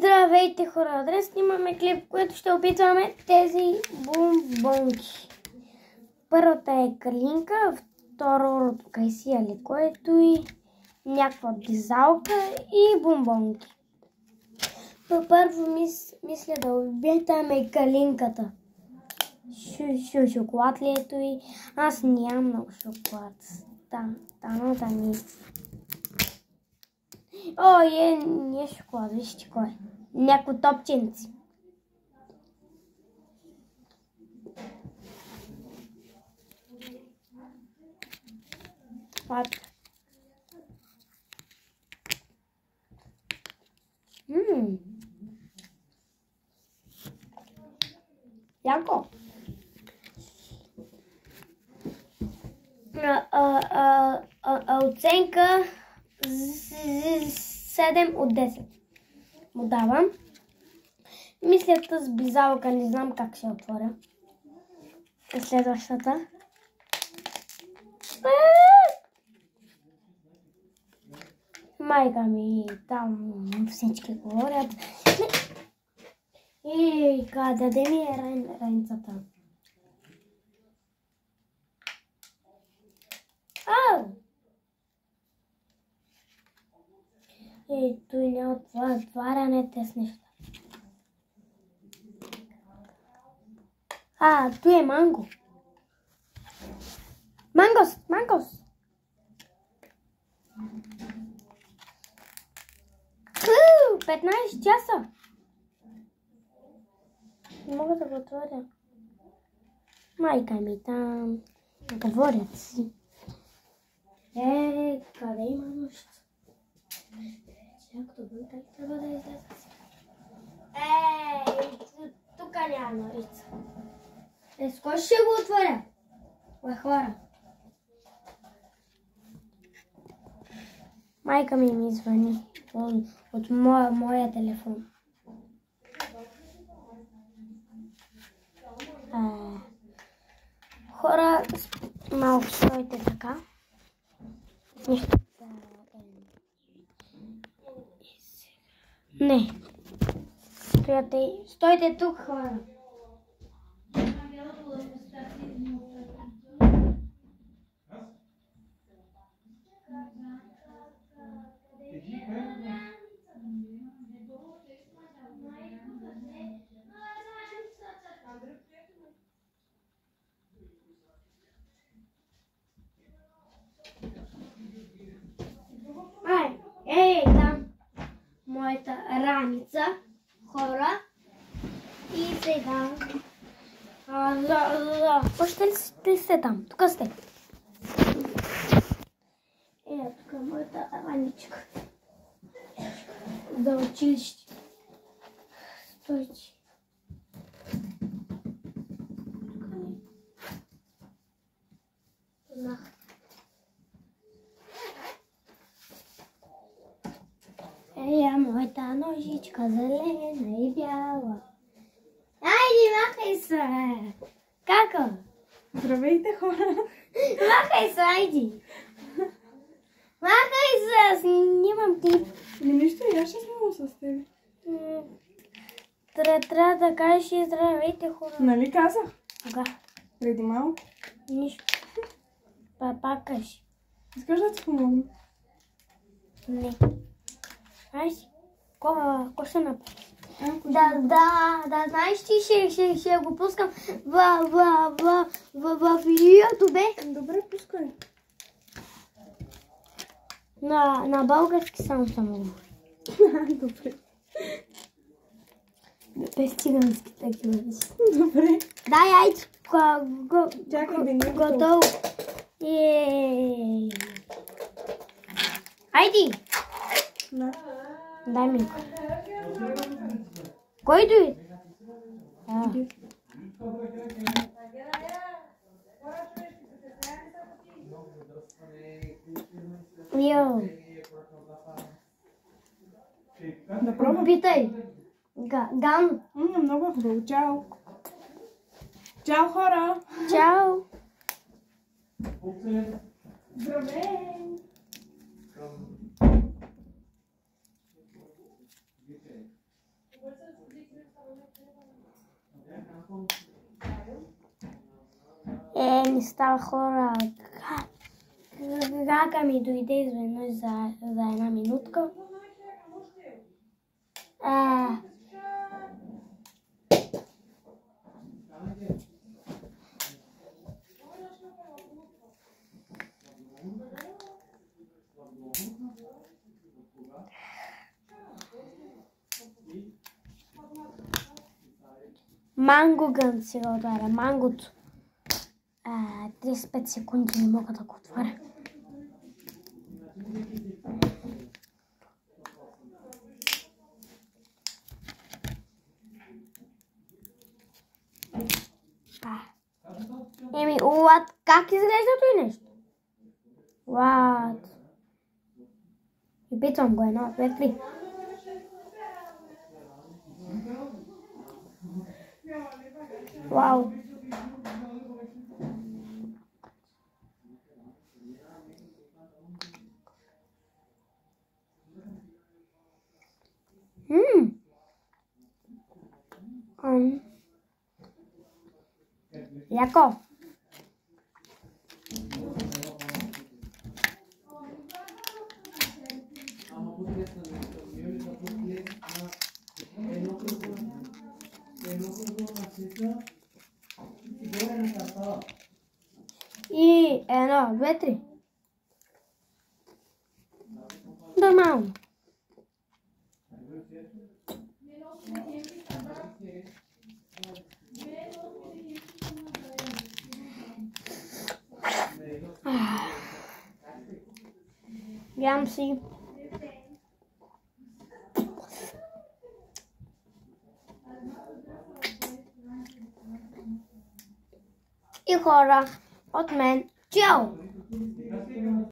Здравейте хора! Днес снимаме клип, в който ще опитваме тези бомбонки. Първата е калинка, второто кайсия, което и някаква дизалка и бомбонки. Първо мисля да обитаме калинката. Шоколад ли ето и аз нямам много шоколад. Таната ми. О, не е шоколад, вижте кой е. Някакво топченци. Пак. Яко. Оценка 7 от 10 му давам. Мисля с бизалка, не знам как ще отворя. Следващата. Майка ми, там всички говорят. Ей, къде ми е райнцата? Ау! Ей, той не отваряне тез неща. Той е манго. Мангос! 15 часа! Не мога да го отворя. Майка ми там. Говорят си. Къде има нощица? Както бъде, как трябва да излезе. Тук няма нощица. С кой ще го отворя? Хора. Майка ми звъни от моя телефон. Хора, малко стойте така. Не. Стойте тук, хора. Там моята раница, хора. И сега. Още ли сте там? Тук сте. Тук е моята раничка. За училище. Стойте. Моята ножичка зелена и бяла. Айде, махай се! Како? Здравейте, хора! Махай се, айде! Махай се! Снимам клип. Нищо, и аз ще снимам с тебе. Трябва да кажеш здравейте, хора. Нали казах? Кога? Преди малко. Нищо. Пак кажи. Искаш да ти помогна? Не. Знаеш, ко ще направи? Да, знаеш ти, ще го пускам в видеото, бе. Добре, пускай. На български само говори. Добре. Без цигански такива. Добре. Дай, айде. Чакай да не е готово. Айде. Дай ми. Кой дойде? Да пробвам? Питай. Ган. Много хубаво. Чао. Чао, хора. Чао. Здравей. Ми става хора. Гага ми дойде изведнъж за една минутка. Манго гън сега отваря. Мангото. 35 секунди не мога да го отваря. What? Как изглежда той нещо? What? Опитвам го 1, 2, 3. Вау. Яко. И 1, 2, 3. Нормално. Ям си. И хора, от мен, чао!